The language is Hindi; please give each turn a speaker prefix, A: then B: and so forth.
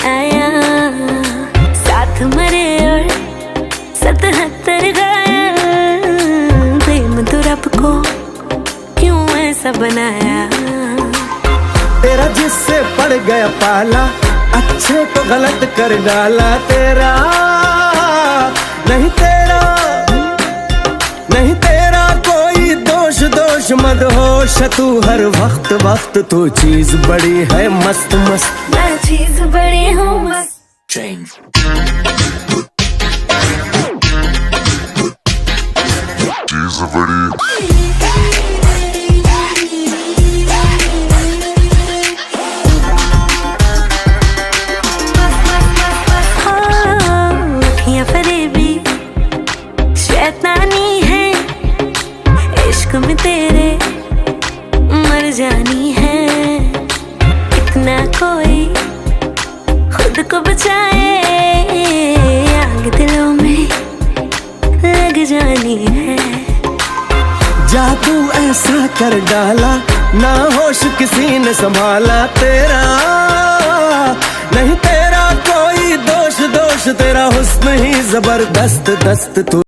A: आया, साथ मरे और 77 घायल। प्रेम तो रब को क्यों ऐसा बनाया।
B: तेरा जिससे पड़ गया पाला, अच्छे को गलत कर डाला। तेरा नहीं तेरा कोई दोष मदहोश तू हर वक्त तू चीज बड़ी है मस्त मस्त।
A: मैं चीज बड़ी हूँ मस्त।
C: Change.
D: चीज बड़ी
A: शैतानी है, इश्क में तेरे मर जानी है। इतना कोई खुद को बचाए, आग दिलों में लग जानी है।
B: जादू ऐसा कर डाला, ना होश किसी ने संभाला। तेरा नहीं तेरा कोई दोष तेरा हुस्न ही जबरदस्त दस्त तू।